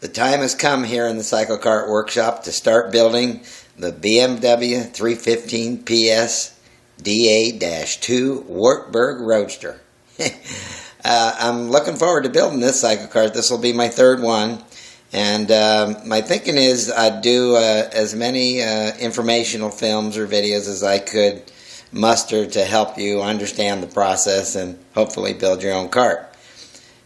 The time has come here in the Cyclekart workshop to start building the BMW 315 PS DA-2 Wartburg Roadster. I'm looking forward to building this cyclekart. This will be my third one. And my thinking is I'd do as many informational films or videos as I could muster to help you understand the process and hopefully build your own cart.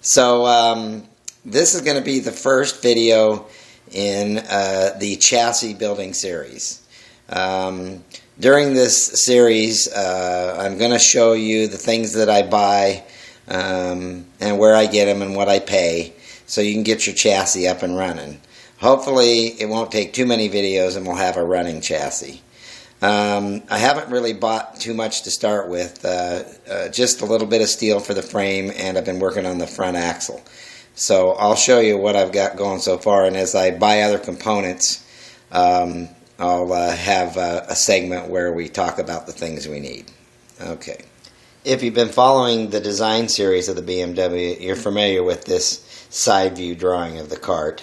So this is going to be the first video in the chassis building series. During this series, I'm going to show you the things that I buy and where I get them and what I pay, so you can get your chassis up and running. Hopefully it won't take too many videos and we'll have a running chassis. I haven't really bought too much to start with, just a little bit of steel for the frame, and I've been working on the front axle. So I'll show you what I've got going so far, and as I buy other components, I'll have a segment where we talk about the things we need. Okay. If you've been following the design series of the BMW, you're familiar with this side view drawing of the cart.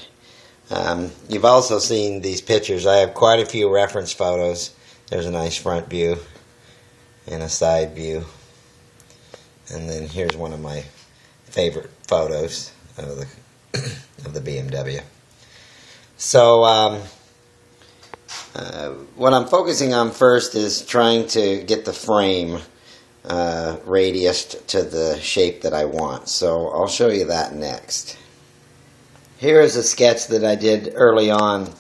You've also seen these pictures. I have quite a few reference photos. There's a nice front view and a side view. And then here's one of my favorite photos of the BMW. So what I'm focusing on first is trying to get the frame radiused to the shape that I want. So I'll show you that next. Here is a sketch that I did early on,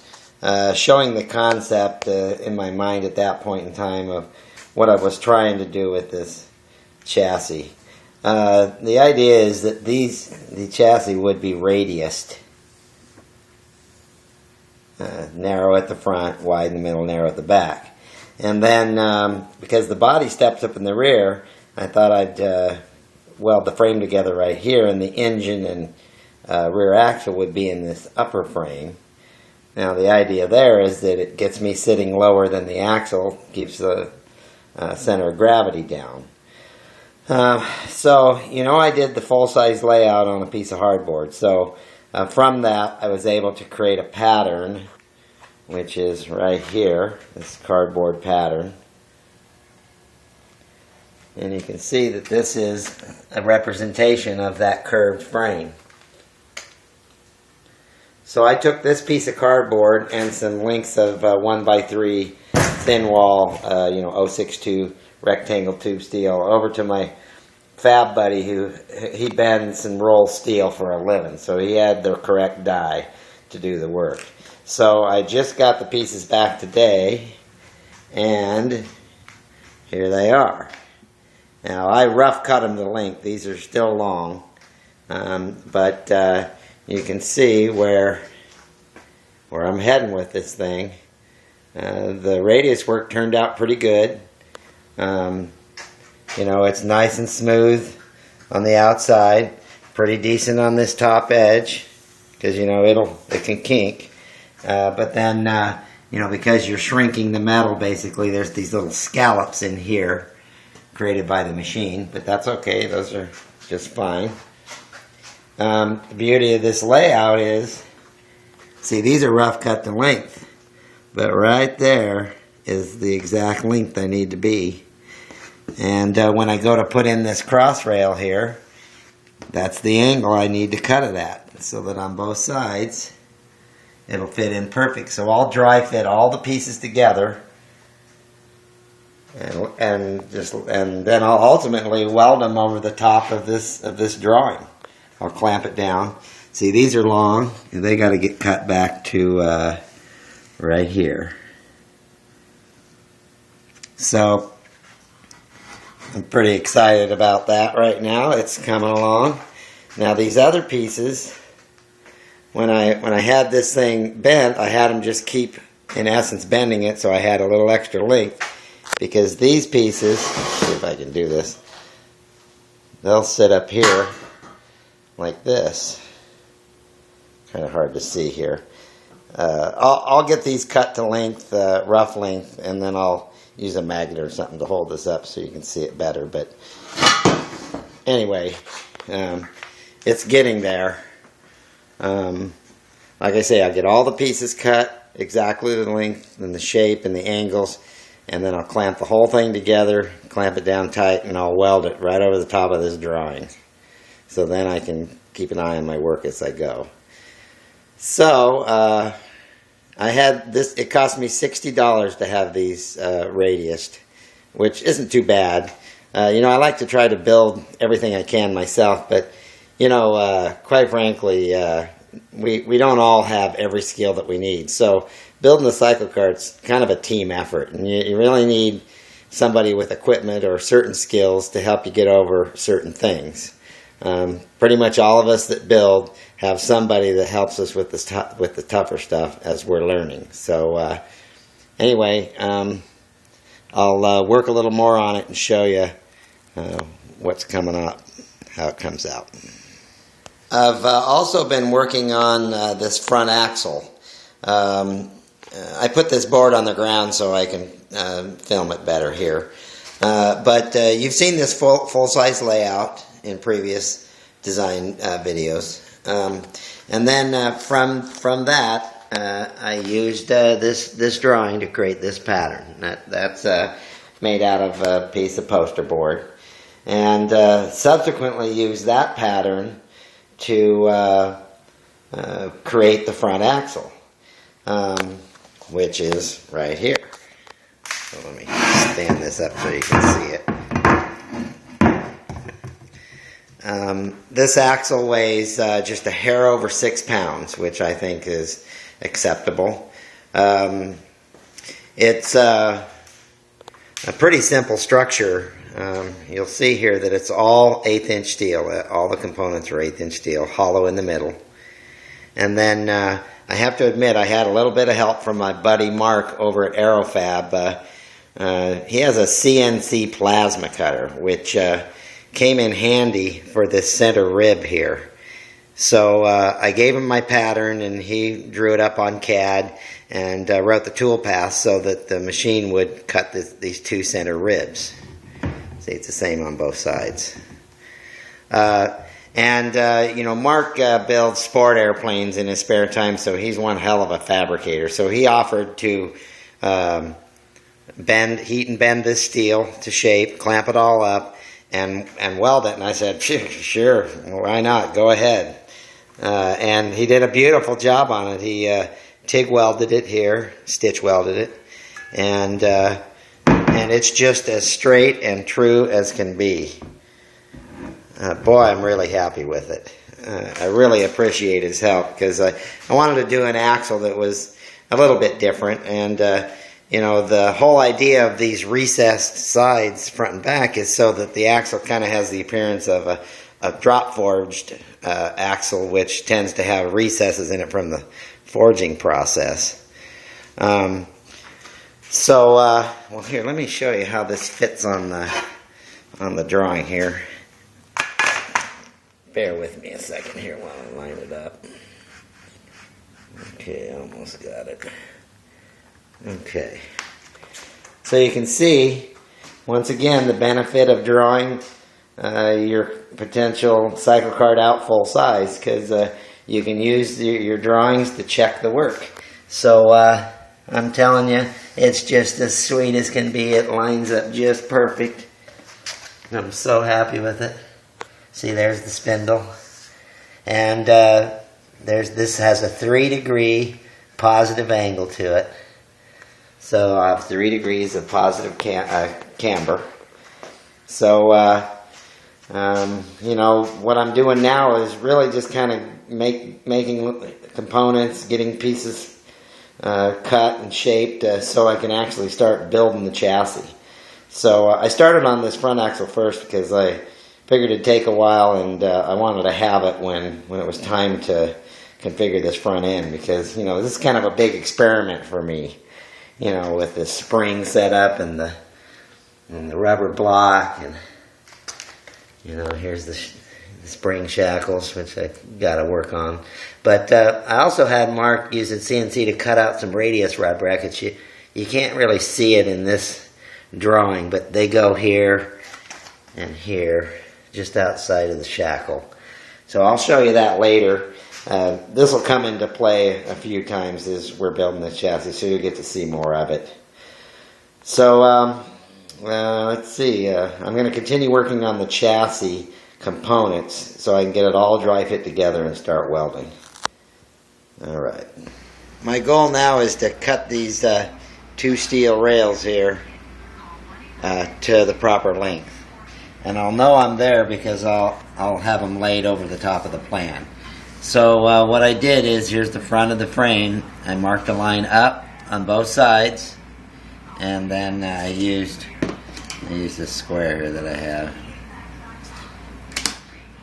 showing the concept in my mind at that point in time of what I was trying to do with this chassis. The idea is that the chassis would be radiused, narrow at the front, wide in the middle, narrow at the back. And then, because the body steps up in the rear, I thought I'd weld the frame together right here, and the engine and rear axle would be in this upper frame. Now the idea there is that it gets me sitting lower than the axle, keeps the center of gravity down. So, you know, I did the full-size layout on a piece of hardboard. So from that I was able to create a pattern, which is right here, this cardboard pattern. And you can see that this is a representation of that curved frame. So I took this piece of cardboard and some lengths of 1x3 thin wall, 062 rectangle tube steel over to my fab buddy, who he bends and rolls steel for a living. So he had the correct die to do the work. So I just got the pieces back today, and here they are. Now I rough cut them to length. These are still long, but you can see where I'm heading with this thing. The radius work turned out pretty good. It's nice and smooth on the outside, pretty decent on this top edge, because it can kink. But then because you're shrinking the metal, basically there's these little scallops in here created by the machine, but that's okay. Those are just fine. The beauty of this layout is, see, these are rough cut to length, but right there is the exact length I need to be. And when I go to put in this cross rail here, that's the angle I need to cut it at, so that on both sides it'll fit in perfect. So I'll dry fit all the pieces together, and then I'll ultimately weld them over the top of this drawing. I'll clamp it down. See, these are long, and they got to get cut back to right here. So I'm pretty excited about that right now. It's coming along. Now these other pieces, when I had this thing bent, I had them just keep, in essence, bending it, so I had a little extra length, because these pieces, let's see if I can do this, they'll sit up here like this. Kind of hard to see here. I'll get these cut to length, rough length, and then I'll use a magnet or something to hold this up so you can see it better. But anyway, it's getting there. like I say, I'll get all the pieces cut exactly the length and the shape and the angles, and then I'll clamp the whole thing together, clamp it down tight, and I'll weld it right over the top of this drawing. So then I can keep an eye on my work as I go. So, I had this, it cost me $60 to have these radiused, which isn't too bad. You know, I like to try to build everything I can myself, but, you know, quite frankly, we don't all have every skill that we need. So building the cycle cart's kind of a team effort, and you really need somebody with equipment or certain skills to help you get over certain things. Pretty much all of us that build have somebody that helps us with the tougher stuff as we're learning. So anyway, I'll work a little more on it and show you what's coming up, how it comes out. I've also been working on this front axle. I put this board on the ground so I can film it better here. But you've seen this full-size layout in previous design videos. And then from that, I used this drawing to create this pattern. That's made out of a piece of poster board. And subsequently used that pattern to create the front axle, which is right here. So let me stand this up so you can see it. This axle weighs just a hair over 6 pounds, which I think is acceptable. It's a pretty simple structure. You'll see here that it's all 1/8" steel. All the components are 1/8" steel, hollow in the middle. And then I have to admit I had a little bit of help from my buddy Mark over at Aerofab. He has a CNC plasma cutter, which came in handy for this center rib here. So I gave him my pattern, and he drew it up on CAD and wrote the tool path so that the machine would cut these two center ribs. See, it's the same on both sides. You know, Mark builds sport airplanes in his spare time, so he's one hell of a fabricator. So he offered to heat and bend this steel to shape, clamp it all up, and weld it. And I said, sure, why not? Go ahead. And he did a beautiful job on it. He TIG welded it here, stitch welded it, and it's just as straight and true as can be. Boy, I'm really happy with it. I really appreciate his help, because I wanted to do an axle that was a little bit different, and you know, the whole idea of these recessed sides, front and back, is so that the axle kind of has the appearance of a drop forged axle, which tends to have recesses in it from the forging process. Well, here, let me show you how this fits on the drawing here. Bear with me a second here while I line it up. Okay, almost got it. Okay. So you can see, once again, the benefit of drawing your potential cycle cart out full size, because you can use your drawings to check the work. So I'm telling you, it's just as sweet as can be. It lines up just perfect. I'm so happy with it. See, there's the spindle. And this has a 3-degree positive angle to it. So I have 3 degrees of positive camber. So, you know, what I'm doing now is really just kind of making components, getting pieces cut and shaped so I can actually start building the chassis. So I started on this front axle first because I figured it'd take a while, and I wanted to have it when it was time to configure this front end, because, you know, this is kind of a big experiment for me, you know, with the spring setup and the rubber block, and, you know, here's the spring shackles, which I got to work on. But I also had Mark use a CNC to cut out some radius rod brackets. You can't really see it in this drawing, but they go here and here, just outside of the shackle. So I'll show you that later. This will come into play a few times as we're building the chassis, so you'll get to see more of it. So let's see. I'm going to continue working on the chassis components so I can get it all dry fit together and start welding. Alright. My goal now is to cut these two steel rails here to the proper length. And I'll know I'm there because I'll have them laid over the top of the plan. So what I did is, here's the front of the frame. I marked a line up on both sides, and then I used this square here that I have.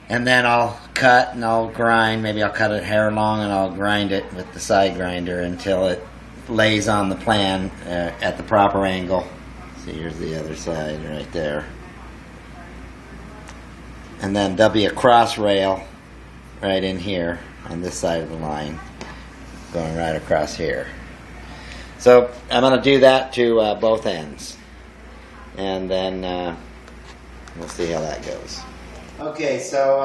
And then I'll cut and I'll grind. Maybe I'll cut it hair long and I'll grind it with the side grinder until it lays on the plan at the proper angle. See, here's the other side right there. And then there'll be a cross rail right in here on this side of the line going right across here. So I'm going to do that to both ends, and then we'll see how that goes. Okay, so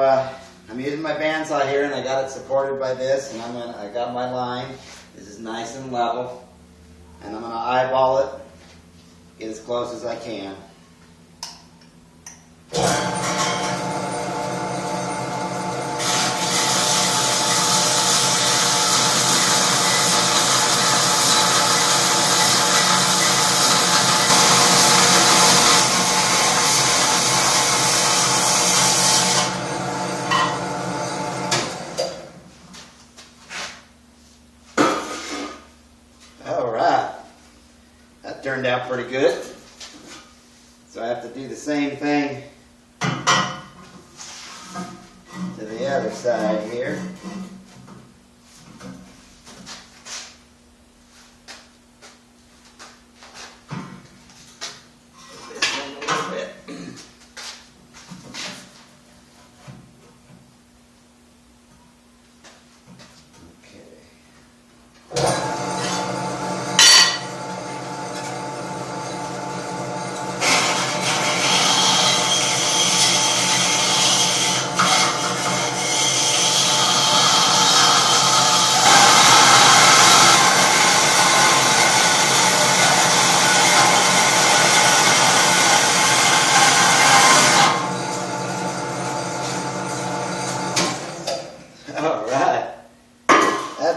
I'm using my bandsaw here, and I got it supported by this, and I got my line. This is nice and level, and I'm going to eyeball it, get as close as I can. Turned out pretty good. So I have to do the same thing to the other side here. This thing a little bit.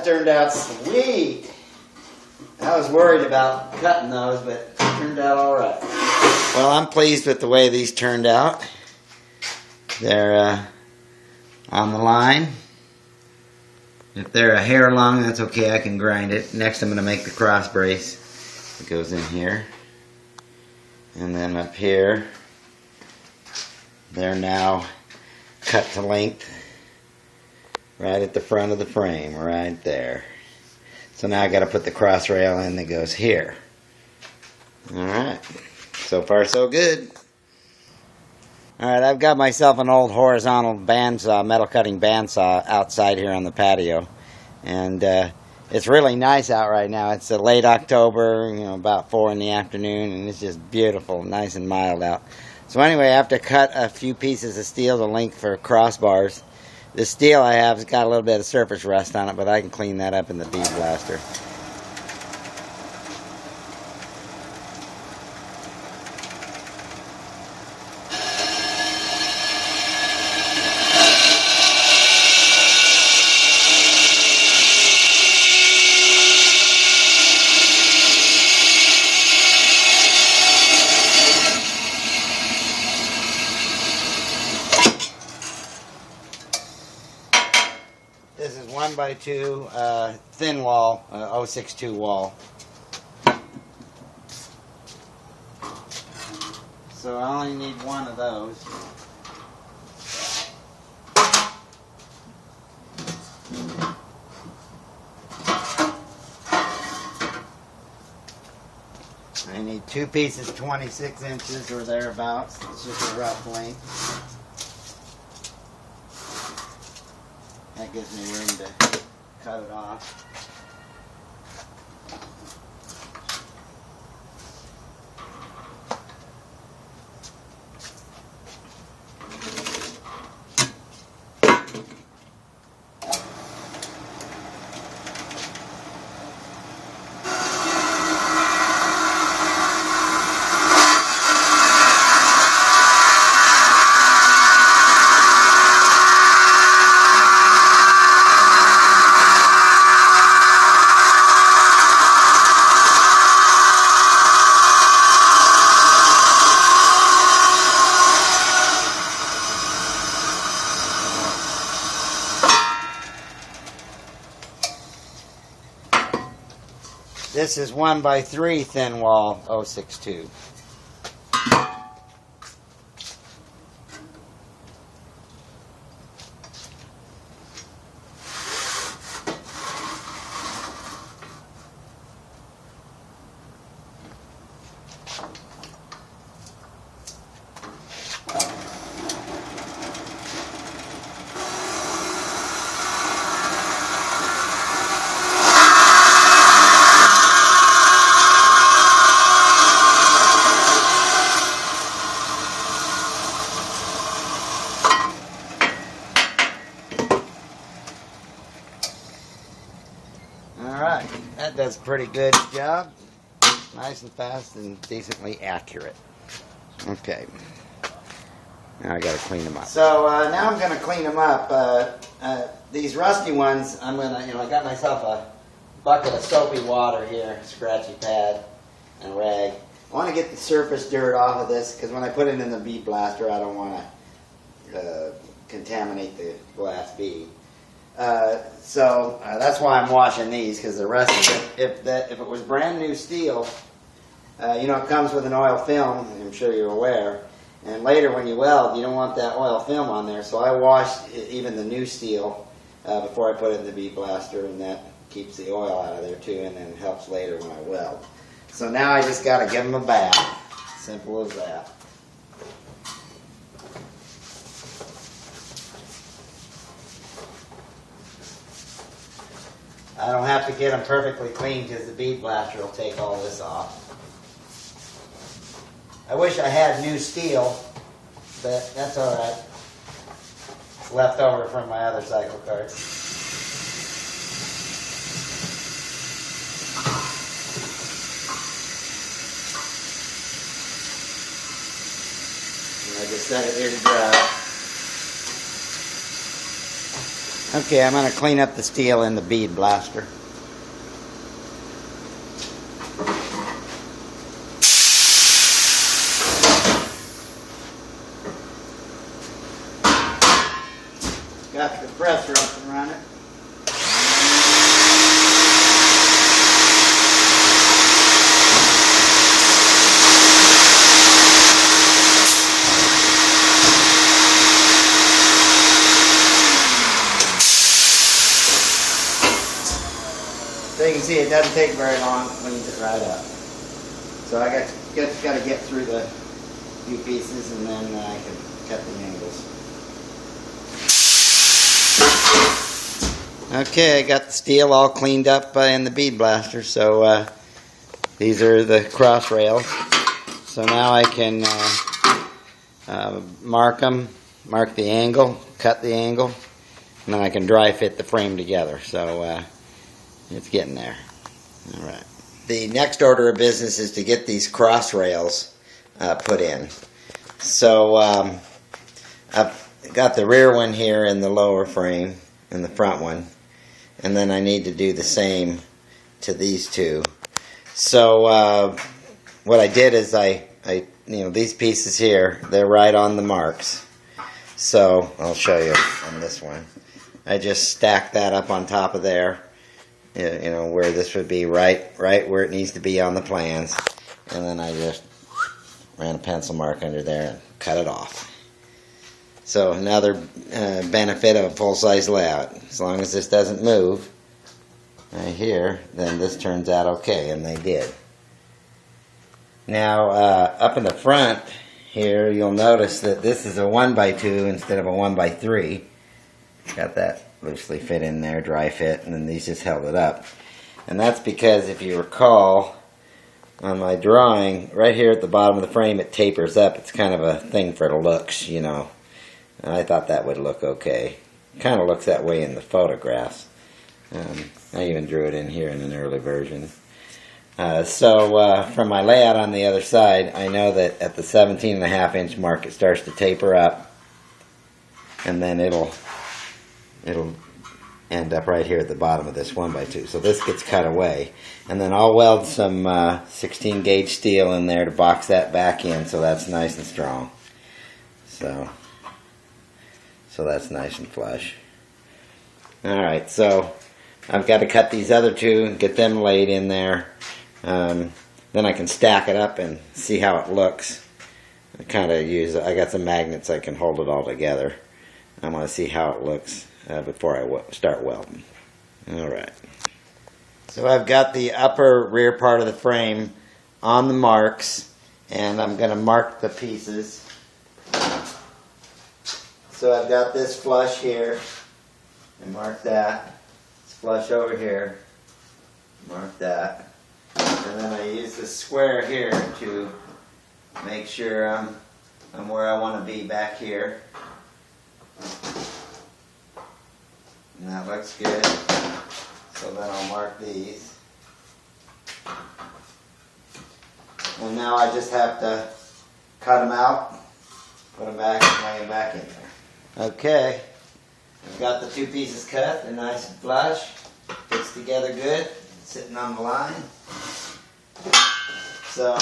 Turned out sweet. I was worried about cutting those, but it turned out alright. Well, I'm pleased with the way these turned out. They're on the line. If they're a hair long, that's okay, I can grind it. Next I'm going to make the cross brace that goes in here. And then up here, they're now cut to length. Right at the front of the frame, right there. So now I got to put the cross rail in that goes here. Alright, so far so good. Alright, I've got myself an old horizontal bandsaw, metal cutting bandsaw outside here on the patio. And it's really nice out right now. It's late October, about 4 in the afternoon, and it's just beautiful, nice and mild out. So anyway, I have to cut a few pieces of steel to length for crossbars. The steel I have has got a little bit of surface rust on it, but I can clean that up in the bead blaster. This is 1x2 thin wall, 062 wall. So I only need one of those. I need two pieces 26 inches or thereabouts. It's just a rough length. That gives me room to cut it off. This is 1x3 thin wall 062. Alright, that does a pretty good job. Nice and fast and decently accurate. Okay. Now I gotta clean them up. So now I'm gonna clean them up. These rusty ones, I'm gonna, I got myself a bucket of soapy water here, scratchy pad, and a rag. I want to get the surface dirt off of this because when I put it in the bead blaster, I don't want to contaminate the glass bead. So that's why I'm washing these, because the rest of it, if it was brand new steel, it comes with an oil film, I'm sure you're aware, and later when you weld, you don't want that oil film on there, so I washed even the new steel before I put it in the bead blaster, and that keeps the oil out of there too, and then helps later when I weld. So now I just got to give them a bath. Simple as that. I don't have to get them perfectly clean because the bead blaster will take all this off. I wish I had new steel, but that's alright. It's left over from my other cycle carts. And I just set it here to dry. Okay, I'm going to clean up the steel in the bead blaster. Got the compressor up and running. So you can see it doesn't take very long, cleans it right up. So I got to get through the few pieces and then I can cut the angles. Okay, I got the steel all cleaned up in the bead blaster, so these are the cross rails. So now I can mark them, mark the angle, cut the angle, and then I can dry fit the frame together. So it's getting there. All right. The next order of business is to get these cross rails put in. So I've got the rear one here in the lower frame and the front one, and then I need to do the same to these two. So what I did is I these pieces here, they're right on the marks. So I'll show you on this one. I just stacked that up on top of there. Where this would be right where it needs to be on the plans, and then I just ran a pencil mark under there and cut it off. So another benefit of a full-size layout, as long as this doesn't move right here, then this turns out okay, and they did. Now up in the front here, you'll notice that this is a 1x2 instead of a 1x3. Got that loosely fit in there, dry fit, and then these just held it up. And that's because, if you recall, on my drawing, right here at the bottom of the frame, it tapers up. It's kind of a thing for the looks, And I thought that would look okay. Kind of looks that way in the photographs. I even drew it in here in an early version. So from my layout on the other side, I know that at the 17.5-inch mark it starts to taper up, and then it'll end up right here at the bottom of this 1x2. So this gets cut away, and then I'll weld some 16 gauge steel in there to box that back in, so that's nice and strong. So that's nice and flush. Alright, so I've got to cut these other two and get them laid in there, Then I can stack it up and see how it looks. I got some magnets I can hold it all together. I want to see how it looks before I start welding. Alright. So I've got the upper rear part of the frame on the marks, and I'm going to mark the pieces. So I've got this flush here, and mark that. It's flush over here, mark that. And then I use the square here to make sure I'm where I want to be back here. And that looks good. So then I'll mark these. And now I just have to cut them out, put them back, and lay them back in there. Okay, I've got the two pieces cut. They're nice and flush. Fits together good, sitting on the line. So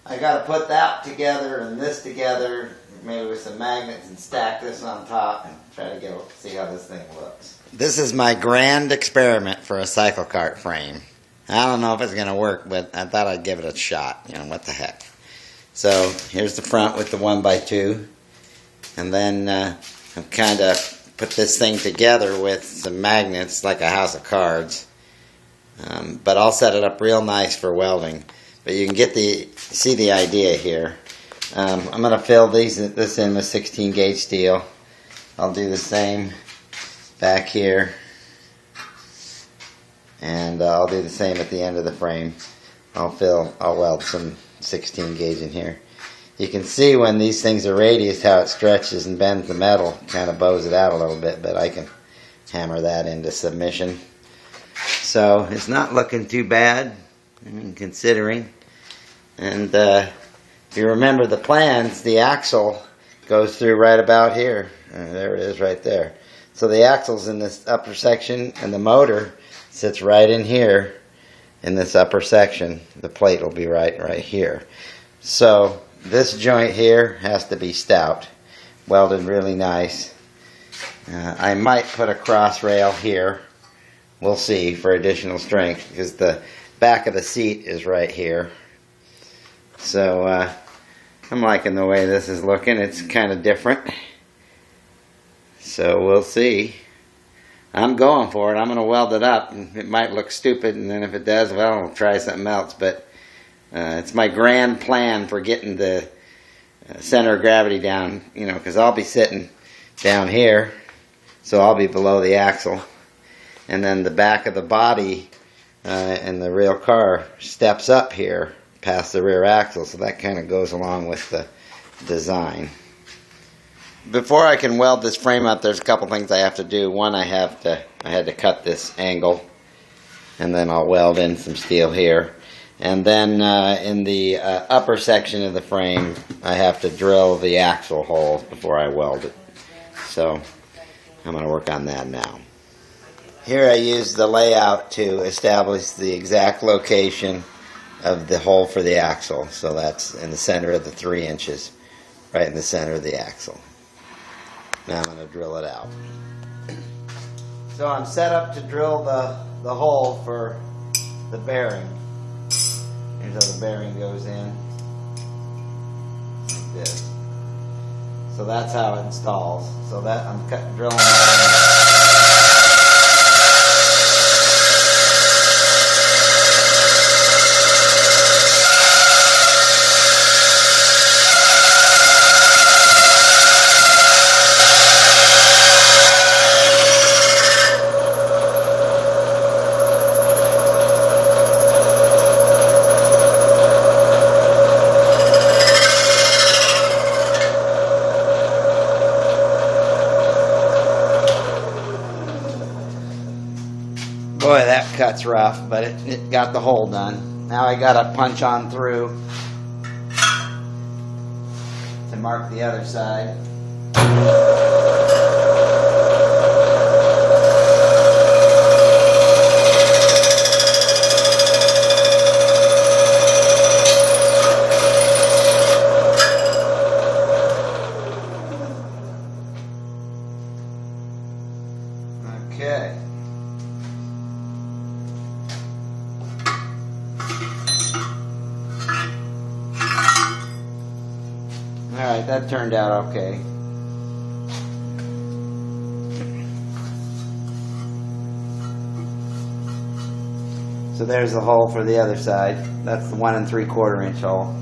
I got to put that together and this together, maybe with some magnets, and stack this on top and try to see how this thing looks. This is my grand experiment for a Cyclekart frame. I don't know if it's going to work, but I thought I'd give it a shot. You know, what the heck. So here's the front with the 1x2. And then I've kind of put this thing together with some magnets like a house of cards. But I'll set it up real nice for welding. But you can see the idea here. I'm going to fill this in with 16 gauge steel. I'll do the same back here. And I'll do the same at the end of the frame. I'll weld some 16 gauge in here. You can see when these things are radius how it stretches and bends the metal, kind of bows it out a little bit, but I can hammer that into submission. So it's not looking too bad, I mean, considering. And if you remember the plans, the axle goes through right about here. There it is right there. So the axle's in this upper section, and the motor sits right in here in this upper section. The plate will be right here. So this joint here has to be stout, welded really nice. I might put a cross rail here. We'll see, for additional strength, because the back of the seat is right here. So I'm liking the way this is looking. It's kind of different. So we'll see. I'm going for it. I'm going to weld it up. It might look stupid, and then if it does, well, I'll try something else. But it's my grand plan for getting the center of gravity down, you know, because I'll be sitting down here, so I'll be below the axle. And then the back of the body in the real car steps up here past the rear axle, so that kind of goes along with the design. Before I can weld this frame up, there's a couple things I have to do. One, I had to cut this angle, and then I'll weld in some steel here. And then in the upper section of the frame, I have to drill the axle holes before I weld it. So I'm going to work on that now. Here I use the layout to establish the exact location of the hole for the axle. So that's in the center of the 3 inches, right in the center of the axle. Now I'm going to drill it out. So I'm set up to drill the hole for the bearing. Here's how the bearing goes in, like this. So that's how it installs. So that I'm drilling that in. Boy, that cut's rough, but it got the hole done. Now I gotta punch on through to mark the other side. Okay. that turned out okay. So there's the hole for the other side. That's the 1 3/4 inch hole.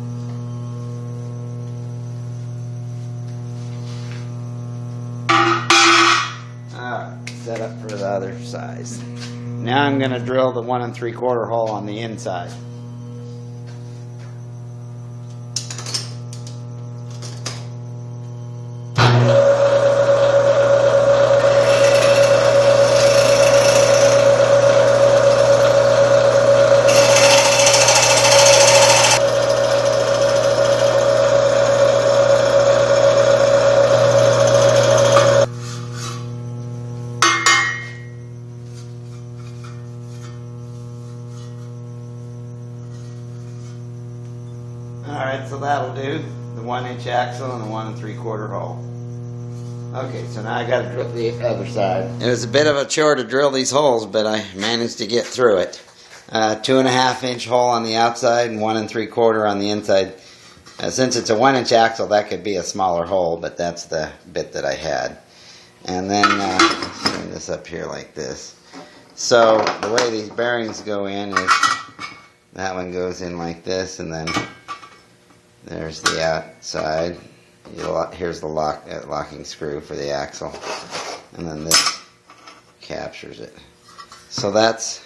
Alright, set up for the other size. Now I'm going to drill the 1 3/4 hole on the inside. Alright, so that'll do. The 1 inch axle and the 1 3/4 hole. Okay, so now I gotta drill the other side. It was a bit of a chore to drill these holes, but I managed to get through it. 2.5 inch hole on the outside and 1 3/4 on the inside. Since it's a 1 inch axle, that could be a smaller hole, but that's the bit that I had. And then, bring this up here like this. So, the way these bearings go in is, that one goes in like this, and then there's the outside. Here's the locking screw for the axle, and then this captures it. So that's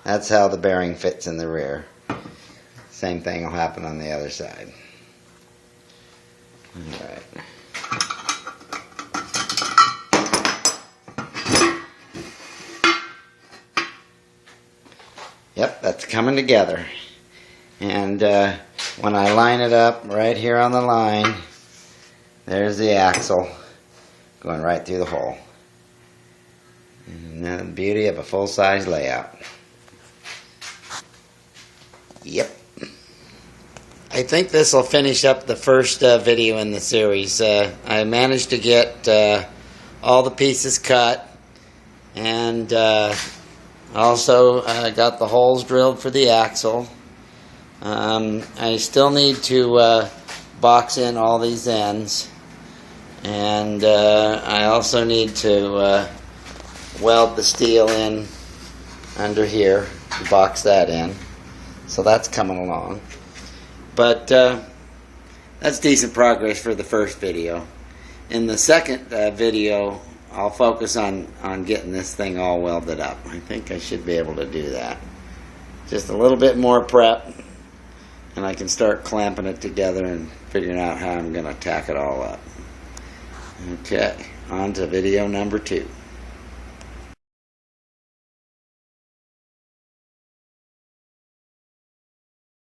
how the bearing fits in the rear. Same thing will happen on the other side. All right. Yep, that's coming together. And when I line it up right here on the line, there's the axle going right through the hole. And the beauty of a full-size layout. Yep. I think this will finish up the first video in the series. I managed to get all the pieces cut, and also got the holes drilled for the axle. I still need to box in all these ends, and I also need to weld the steel in under here, box that in. So that's coming along. But that's decent progress for the first video. In the second video, I'll focus on getting this thing all welded up. I think I should be able to do that. Just a little bit more prep, and I can start clamping it together and figuring out how I'm going to tack it all up. Okay, on to video number 2.